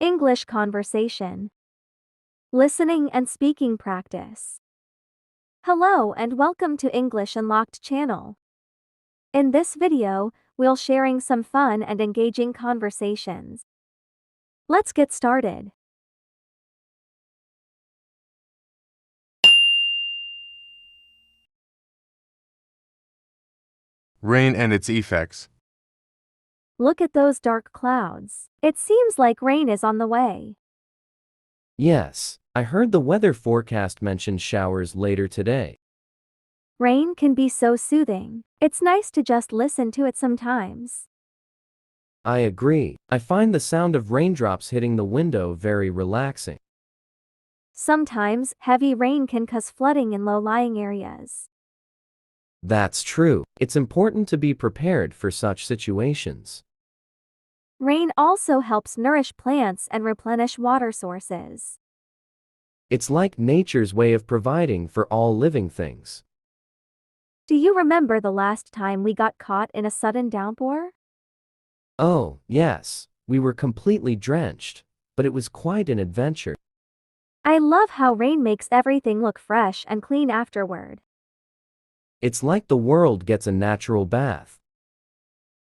English conversation. Listening and speaking practice. Hello and welcome to English Unlocked channel. In this video, we'll sharing some fun and engaging conversations. Let's get started. Rain and its effects. Look at those dark clouds. It seems like rain is on the way. Yes, I heard the weather forecast mentioned showers later today. Rain can be so soothing. It's nice to just listen to it sometimes. I agree. I find the sound of raindrops hitting the window very relaxing. Sometimes, heavy rain can cause flooding in low-lying areas. That's true. It's important to be prepared for such situations. Rain also helps nourish plants and replenish water sources. It's like nature's way of providing for all living things. Do you remember the last time we got caught in a sudden downpour? Oh, yes, we were completely drenched, but it was quite an adventure. I love how rain makes everything look fresh and clean afterward. It's like the world gets a natural bath.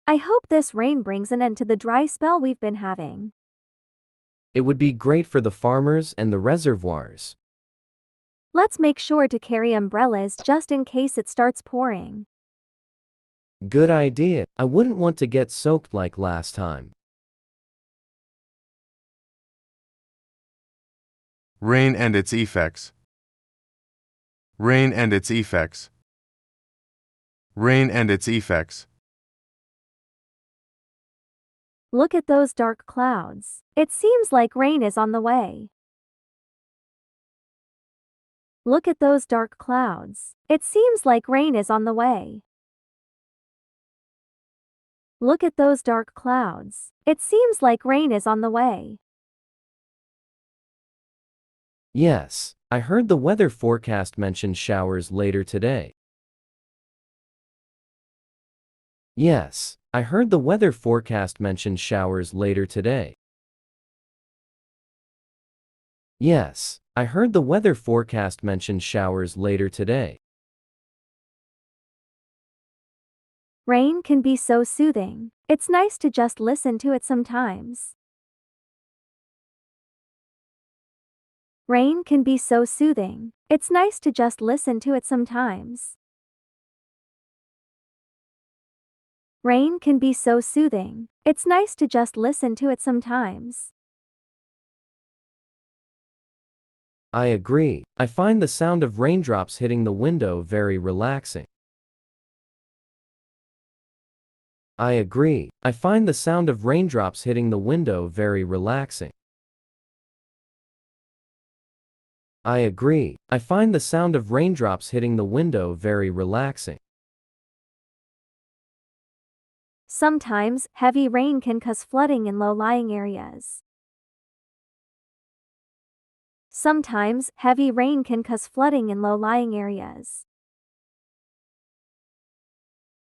I hope this rain brings an end to the dry spell we've been having. It would be great for the farmers and the reservoirs. Let's make sure to carry umbrellas just in case it starts pouring. Good idea. I wouldn't want to get soaked like last time. Rain and its effects. Rain and its effects. Rain and its effects. Look at those dark clouds. It seems like rain is on the way. Look at those dark clouds. It seems like rain is on the way. Look at those dark clouds. It seems like rain is on the way. Yes, I heard the weather forecast mentioned showers later today. Yes, I heard the weather forecast mentioned showers later today. Yes, I heard the weather forecast mentioned showers later today. Rain can be so soothing. It's nice to just listen to it sometimes. Rain can be so soothing. It's nice to just listen to it sometimes. Rain can be so soothing. It's nice to just listen to it sometimes. I agree. I find the sound of raindrops hitting the window very relaxing. I agree. I find the sound of raindrops hitting the window very relaxing. I agree. I find the sound of raindrops hitting the window very relaxing. Sometimes, heavy rain can cause flooding in low-lying areas. Sometimes, heavy rain can cause flooding in low-lying areas.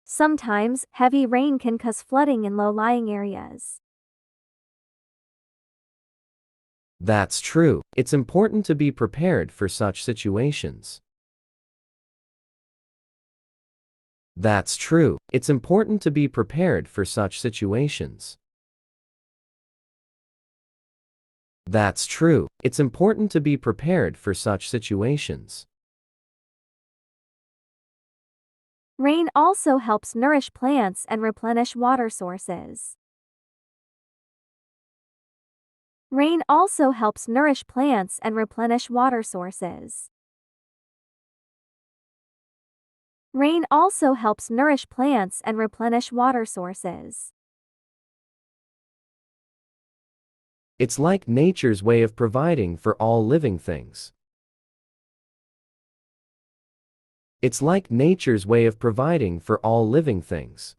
Sometimes, heavy rain can cause flooding in low-lying areas. That's true. It's important to be prepared for such situations. That's true. It's important to be prepared for such situations. That's true. It's important to be prepared for such situations. Rain also helps nourish plants and replenish water sources. Rain also helps nourish plants and replenish water sources. Rain also helps nourish plants and replenish water sources. It's like nature's way of providing for all living things. It's like nature's way of providing for all living things.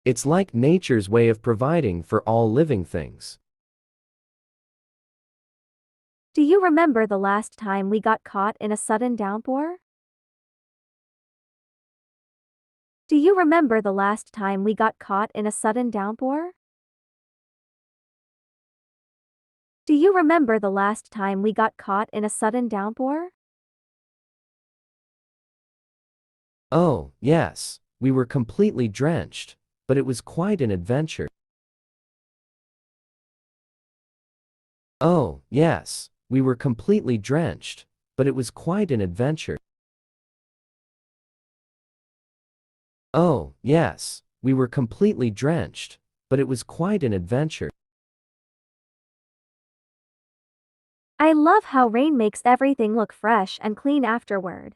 It's like nature's way of providing for all living things. Do you remember the last time we got caught in a sudden downpour? Do you remember the last time we got caught in a sudden downpour? Do you remember the last time we got caught in a sudden downpour? Oh, yes, we were completely drenched, but it was quite an adventure. Oh, yes, we were completely drenched, but it was quite an adventure. Oh, yes, we were completely drenched, but it was quite an adventure. I love how rain makes everything look fresh and clean afterward.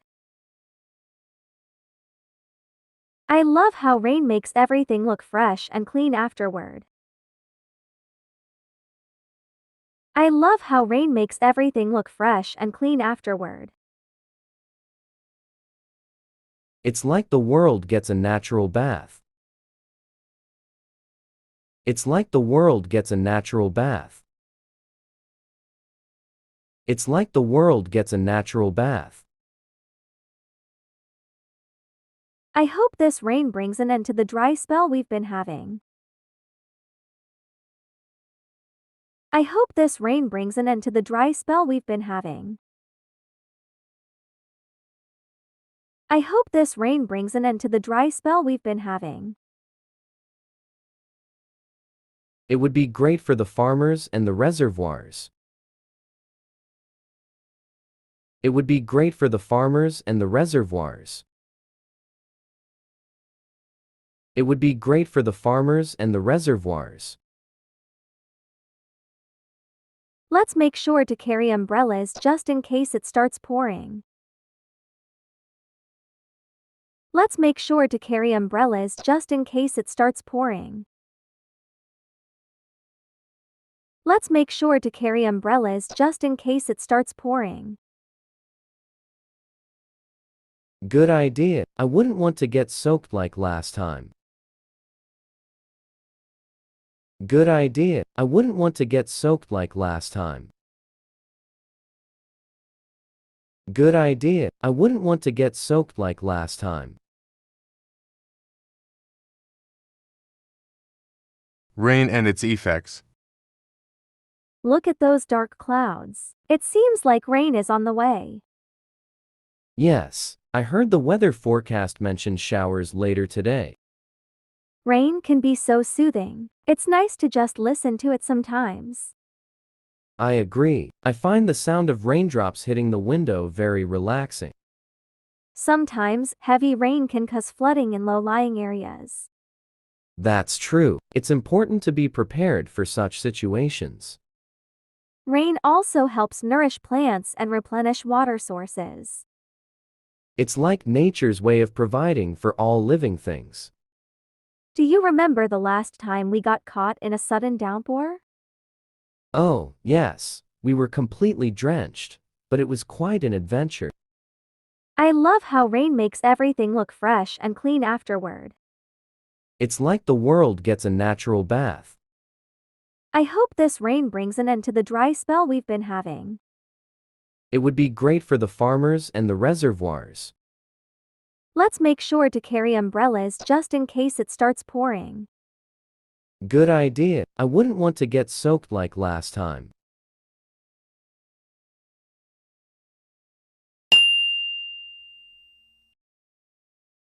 I love how rain makes everything look fresh and clean afterward. I love how rain makes everything look fresh and clean afterward. It's like the world gets a natural bath. It's like the world gets a natural bath. It's like the world gets a natural bath. I hope this rain brings an end to the dry spell we've been having. I hope this rain brings an end to the dry spell we've been having. I hope this rain brings an end to the dry spell we've been having. It would be great for the farmers and the reservoirs. It would be great for the farmers and the reservoirs. It would be great for the farmers and the reservoirs. Let's make sure to carry umbrellas just in case it starts pouring. Let's make sure to carry umbrellas just in case it starts pouring. Let's make sure to carry umbrellas just in case it starts pouring. Good idea. I wouldn't want to get soaked like last time. Good idea. I wouldn't want to get soaked like last time. Good idea. I wouldn't want to get soaked like last time. Rain and its effects. Look at those dark clouds. It seems like rain is on the way. Yes, I heard the weather forecast mention showers later today. Rain can be so soothing. It's nice to just listen to it sometimes. I agree. I find the sound of raindrops hitting the window very relaxing. Sometimes, heavy rain can cause flooding in low-lying areas. That's true. It's important to be prepared for such situations. Rain also helps nourish plants and replenish water sources. It's like nature's way of providing for all living things. Do you remember the last time we got caught in a sudden downpour? Oh, yes, we were completely drenched, but it was quite an adventure. I love how rain makes everything look fresh and clean afterward. It's like the world gets a natural bath. I hope this rain brings an end to the dry spell we've been having. It would be great for the farmers and the reservoirs. Let's make sure to carry umbrellas just in case it starts pouring. Good idea. I wouldn't want to get soaked like last time.